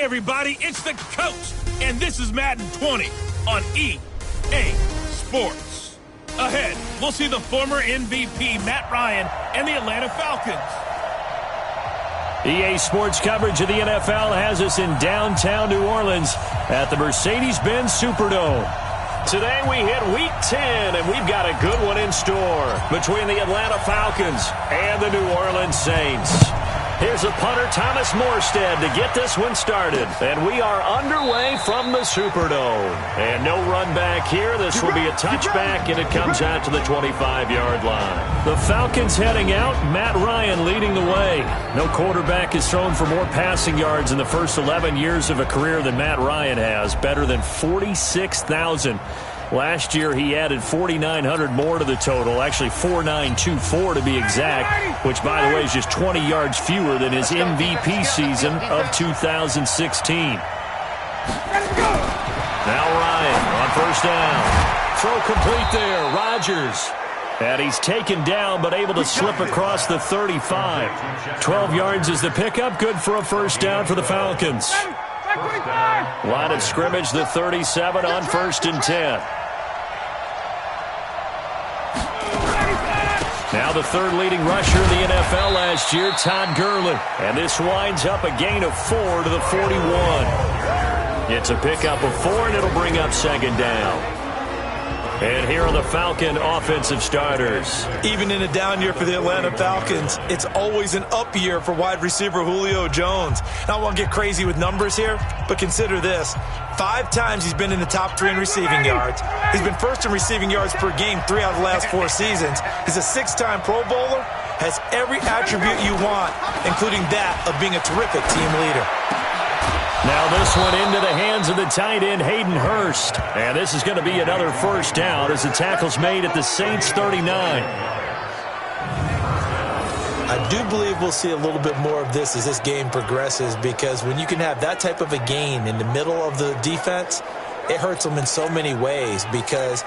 everybody, it's the coach, and this is Madden 20 on EA Sports. Ahead, we'll see the former MVP Matt Ryan and the Atlanta Falcons. EA Sports coverage of the NFL has us in downtown New Orleans at the Mercedes-Benz Superdome. Today we hit Week 10, and we've got a good one in store between the Atlanta Falcons and the New Orleans Saints. Here's a punter, Thomas Morstead, to get this one started. And we are underway from the Superdome. And no run back here. This will be a touchback, and it comes out to the 25-yard line. The Falcons heading out. Matt Ryan leading the way. No quarterback has thrown for more passing yards in the first 11 years of a career than Matt Ryan has. Better than 46,000. Last year, he added 4,900 more to the total, actually 4,924 to be exact, which, by the way, is just 20 yards fewer than his MVP season of 2016. Now Ryan on first down. Throw complete there, Rodgers. And he's taken down, but able to slip across the 35. 12 yards is the pickup, good for a first down for the Falcons. Line of scrimmage, the 37 on 1st and 10. Now the third leading rusher in the NFL last year, Todd Gurley. And this winds up a gain of 4 to the 41. It's a pickup of 4, and it'll bring up second down. And here are the Falcon offensive starters. Even in a down year for the Atlanta Falcons, it's always an up year for wide receiver Julio Jones. Now, I won't get crazy with numbers here, but consider this. 5 times he's been in the top 3 in receiving yards. He's been first in receiving yards per game 3 out of the last 4 seasons. He's a 6-time Pro Bowler, has every attribute you want, including that of being a terrific team leader. Now this one into the hands of the tight end, Hayden Hurst. And this is going to be another first down as the tackle's made at the Saints 39. I do believe we'll see a little bit more of this as this game progresses, because when you can have that type of a gain in the middle of the defense, it hurts them in so many ways, because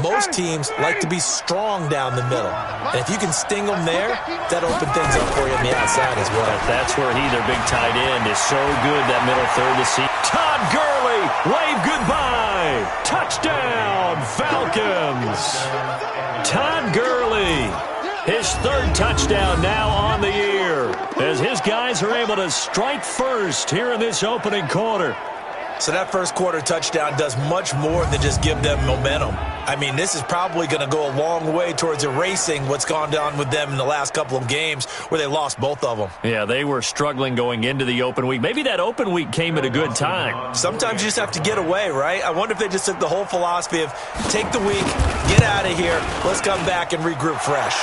most teams like to be strong down the middle. And if you can sting them there, that opens things up for you on the outside as well. That's where their big tight end, is so good, that middle third to see. Todd Gurley, wave goodbye. Touchdown, Falcons. Todd Gurley, his 3rd touchdown now on the year, as his guys are able to strike first here in this opening quarter. So that first quarter touchdown does much more than just give them momentum. I mean, this is probably going to go a long way towards erasing what's gone down with them in the last couple of games where they lost both of them. Yeah, they were struggling going into the open week. Maybe that open week came at a good time. Sometimes you just have to get away, right? I wonder if they just took the whole philosophy of take the week, get out of here, let's come back and regroup fresh.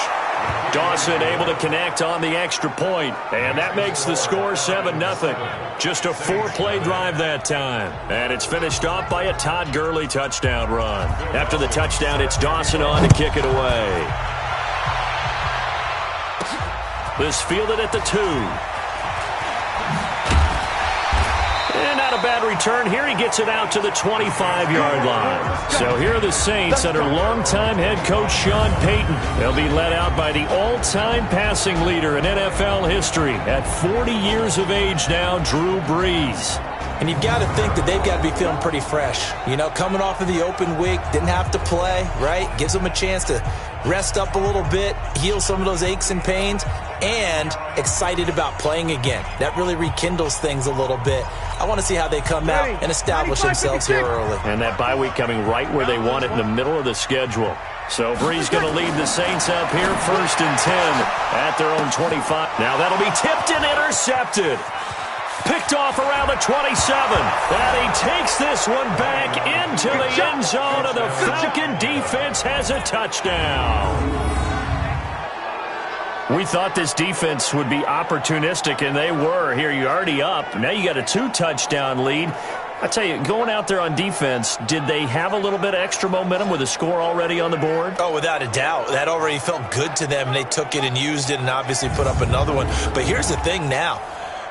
Dawson able to connect on the extra point, and that makes the score 7-0. Just a 4-play drive that time, and it's finished off by a Todd Gurley touchdown run. After the touchdown, it's Dawson on to kick it away. This fielded at the 2. And not a bad return. Here he gets it out to the 25-yard line. So here are the Saints under longtime head coach Sean Payton. They'll be led out by the all-time passing leader in NFL history at 40 years of age now, Drew Brees. And you've got to think that they've got to be feeling pretty fresh. You know, coming off of the open week, didn't have to play, right? Gives them a chance to rest up a little bit, heal some of those aches and pains, and excited about playing again. That really rekindles things a little bit. I want to see how they come out and establish themselves here early. And that bye week coming right where they want it, in the middle of the schedule. So Brees going to lead the Saints up here, 1st and 10 at their own 25. Now that'll be tipped and intercepted. Picked off around the 27. And he takes this one back into the end zone, and the Falcon defense has a touchdown. We thought this defense would be opportunistic, and they were. Here, you're already up. Now you got a 2-touchdown lead. I tell you, going out there on defense, did they have a little bit of extra momentum with a score already on the board? Oh, without a doubt. That already felt good to them. They took it and used it and obviously put up another one. But here's the thing now.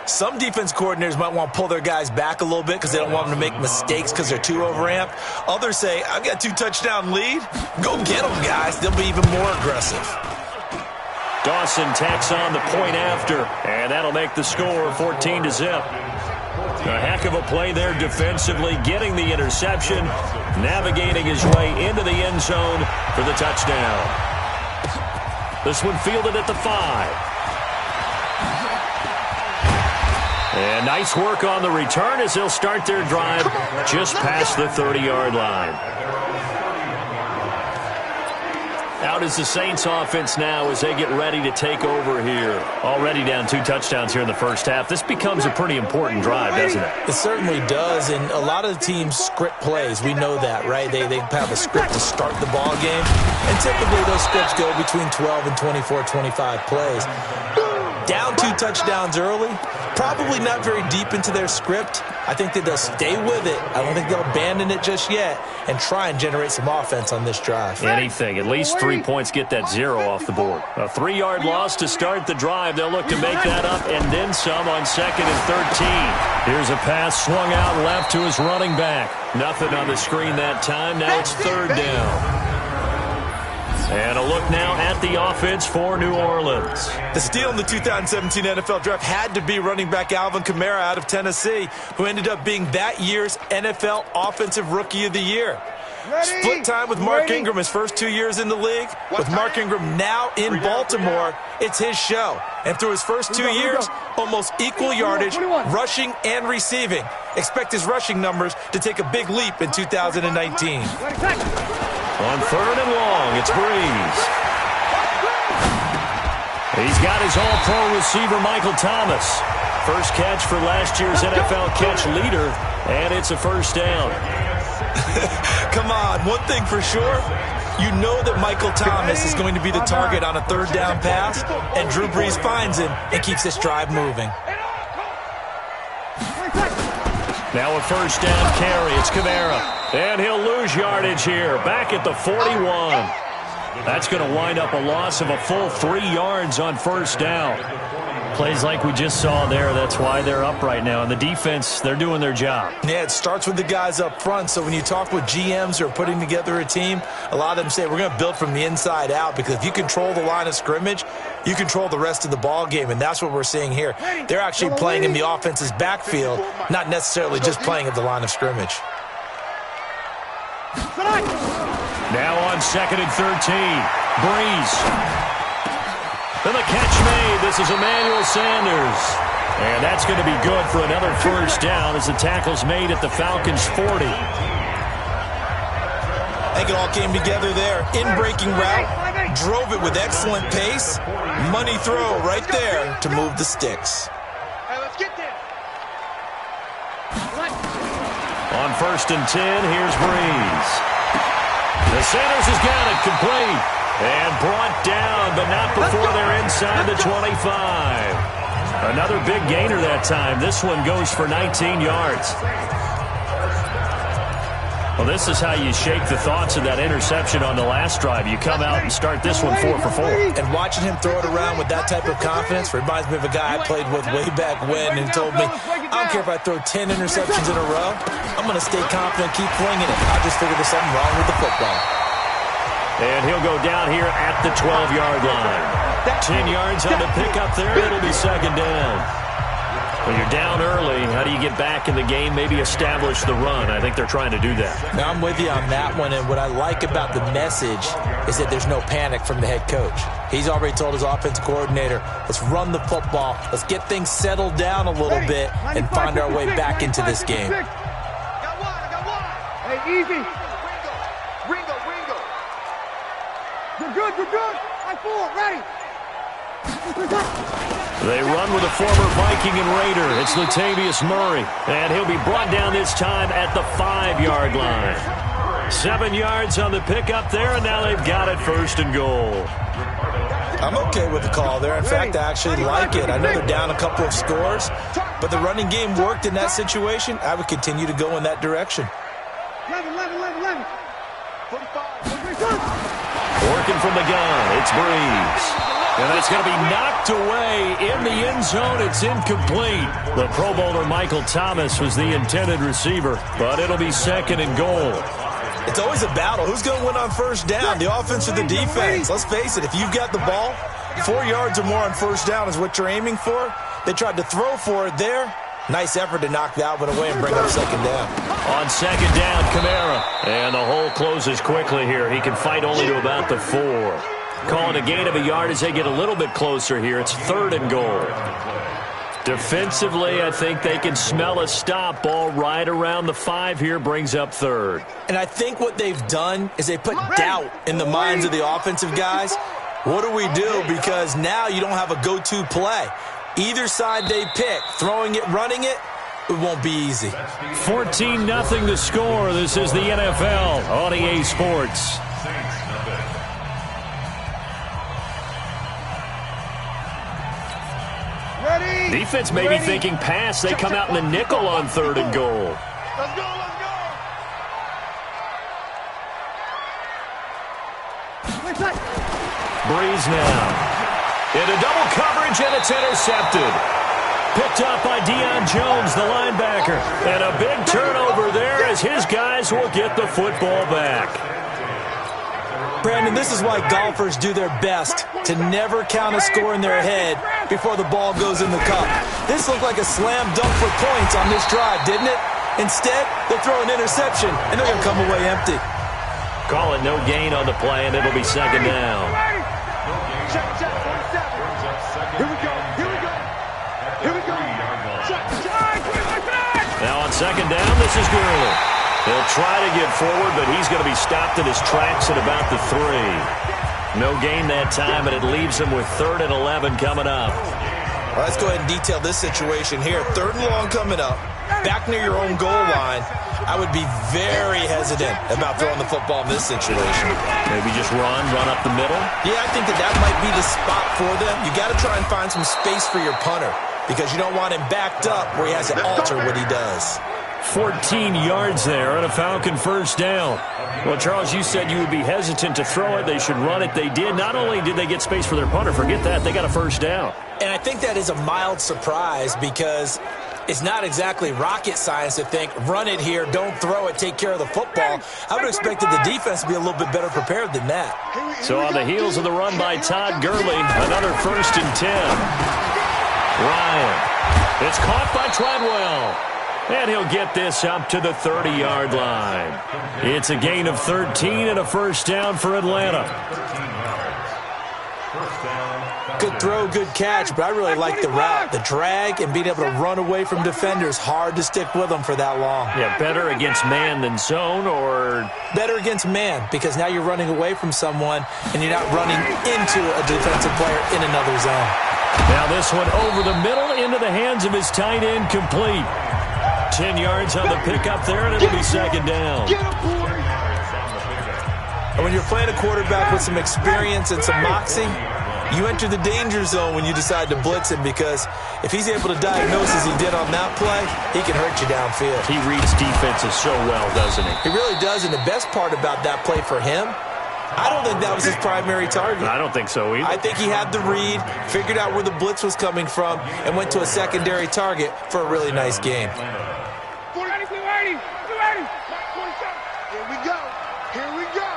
Some defense coordinators might want to pull their guys back a little bit because they don't want them to make mistakes because they're too overamped. Others say, I've got a 2-touchdown lead. Go get them, guys. They'll be even more aggressive. Dawson tacks on the point after, and that'll make the score 14-0. A heck of a play there defensively, getting the interception, navigating his way into the end zone for the touchdown. This one fielded at the 5. And nice work on the return as they'll start their drive just past the 30-yard line. Out is the Saints offense now as they get ready to take over here. Already down 2 touchdowns here in the first half. This becomes a pretty important drive, doesn't it? It certainly does, and a lot of the teams script plays. We know that, right? They have a script to start the ball game, and typically those scripts go between 12 and 24, 25 plays. Down 2 touchdowns early, probably not very deep into their script. I think that they'll stay with it. I don't think they'll abandon it just yet and try and generate some offense on this drive. Anything. At least 3 points, get that 0 off the board. A 3-yard loss to start the drive. They'll look to make that up and then some on 2nd and 13. Here's a pass swung out left to his running back. Nothing on the screen that time. Now it's 3rd down. And a look now at the offense for New Orleans. The steal in the 2017 NFL Draft had to be running back Alvin Kamara out of Tennessee, who ended up being that year's NFL Offensive Rookie of the Year. Split time with Mark Ingram his first 2 years in the league. With Mark Ingram now in Baltimore, it's his show. And through his first 2 years, almost equal yardage, rushing and receiving. Expect his rushing numbers to take a big leap in 2019. On 3rd and long, it's Breeze. He's got his all-pro receiver, Michael Thomas. First catch for last year's NFL catch leader, and it's a 1st down. Come on, one thing for sure, you know that Michael Thomas is going to be the target on a 3rd down pass, and Drew Brees finds him and keeps this drive moving. Now a 1st down carry. It's Kamara. And he'll lose yardage here. Back at the 41. That's going to wind up a loss of a full 3 yards on 1st down. Plays like we just saw there. That's why they're up right now. And the defense, they're doing their job. Yeah, it starts with the guys up front. So when you talk with GMs who are putting together a team, a lot of them say we're going to build from the inside out, because if you control the line of scrimmage, you control the rest of the ball game, and that's what we're seeing here. They're actually playing in the offense's backfield, not necessarily just playing at the line of scrimmage. Now on 2nd and 13, Breeze. And the catch made. This is Emmanuel Sanders. And that's going to be good for another 1st down as the tackle's made at the Falcons' 40. I think it all came together there. In-breaking route, drove it with excellent pace. Money throw right there to move the sticks. On 1st and 10, here's Breeze. The Sanders has got it complete. And brought down, but not before they're inside the 25. Another big gainer that time. This one goes for 19 yards. Well, this is how you shake the thoughts of that interception on the last drive. You come out and start this one 4 for 4. And watching him throw it around with that type of confidence reminds me of a guy I played with way back when, and told me, I don't care if I throw 10 interceptions in a row, I'm going to stay confident, keep flinging it. I just figured there's something wrong with the football. And he'll go down here at the 12-yard line. 10 yards on the pickup there. It'll be 2nd down. When you're down early, how do you get back in the game, maybe establish the run? I think they're trying to do that. Now, I'm with you on that one, and what I like about the message is that there's no panic from the head coach. He's already told his offensive coordinator, let's run the football, let's get things settled down a little bit and find our way back into this game. I got one. Hey, easy. Ringo. You're good. I full, ready. They run with a former Viking and Raider. It's Latavius Murray. And he'll be brought down this time at the 5-yard line. 7 yards on the pickup there, and now they've got it 1st and goal. I'm okay with the call there. In fact, I actually like it. I know they're down a couple of scores, but the running game worked in that situation. I would continue to go in that direction. 11. Working from the gun, it's Breeze. And that's going to be knocked away in the end zone. It's incomplete. The Pro Bowler Michael Thomas was the intended receiver, but it'll be 2nd and goal. It's always a battle. Who's going to win on 1st down, the offense or the defense? Let's face it, if you've got the ball, 4 yards or more on 1st down is what you're aiming for. They tried to throw for it there. Nice effort to knock that one away and bring up second down. On second down, Kamara. And the hole closes quickly here. He can fight only to about the 4. Calling a gain of a yard as they get a little bit closer here. It's 3rd and goal. Defensively, I think they can smell a stop. Ball right around the 5 here, brings up 3rd. And I think what they've done is they put doubt in the minds of the offensive guys. What do we do? Because now you don't have a go-to play. Either side they pick, throwing it, running it, it won't be easy. 14-0 the score. This is the NFL on EA Sports. Ready? Defense may be thinking pass. They come out in the nickel on 3rd and goal. Let's go, let's go. Breeze now. Into double coverage, and it's intercepted. Picked up by Deion Jones, the linebacker. And a big turnover there as his guys will get the football back. Brandon, this is why golfers do their best to never count a score in their head before the ball goes in the cup. This looked like a slam dunk for points on this drive, didn't it? Instead, they throw an interception, and they're going to come away empty. Call it no gain on the play, and it'll be second down. Check, 47. Here we go, here we go. Here we go. Check. Now on second down, this is Gurley. He'll try to get forward, but he's going to be stopped in his tracks at about the 3. No gain that time, and it leaves him with 3rd and 11 coming up. Well, let's go ahead and detail this situation here. 3rd and long coming up. Back near your own goal line. I would be very hesitant about throwing the football in this situation. Maybe just run up the middle? Yeah, I think that might be the spot for them. You got to try and find some space for your punter because you don't want him backed up where he has to alter what he does. 14 yards there on a Falcon first down. Well, Charles, you said you would be hesitant to throw it. They should run it. They did. Not only did they get space for their punter, forget that, they got a first down. And I think that is a mild surprise because it's not exactly rocket science to think, run it here, don't throw it, take care of the football. I would have expected the defense to be a little bit better prepared than that. So on the heels of the run by Todd Gurley, another 1st and 10. Ryan. It's caught by Treadwell. And he'll get this up to the 30-yard line. It's a gain of 13 and a first down for Atlanta. Good throw, good catch, but I really like the route. The drag and being able to run away from defenders, hard to stick with them for that long. Yeah, better against man than zone, or? Better against man, because now you're running away from someone and you're not running into a defensive player in another zone. Now this one over the middle into the hands of his tight end, complete. 10 yards on the pickup there, and it'll be second down. And when you're playing a quarterback with some experience and some moxie, you enter the danger zone when you decide to blitz him, because if he's able to diagnose as he did on that play, he can hurt you downfield. He reads defenses so well, doesn't he? He really does, and the best part about that play for him, I don't think that was his primary target. I don't think so either. I think he had the read, figured out where the blitz was coming from, and went to a secondary target for a really nice game. Ready. Here we go. Here we go.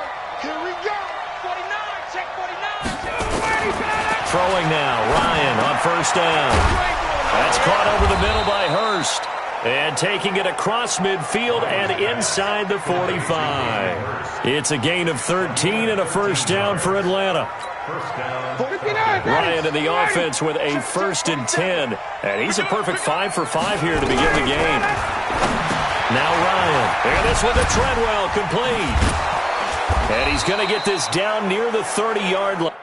Here we go. 49. Check 49. Throwing now. Ryan on first down. That's caught over the middle by Hurst. And taking it across midfield and inside the 45. It's a gain of 13 and a first down for Atlanta. Ryan in the offense with a 1st and 10. And he's a perfect 5 for 5 here to begin the game. Now Ryan. And this one to Treadwell, complete. And he's going to get this down near the 30-yard line.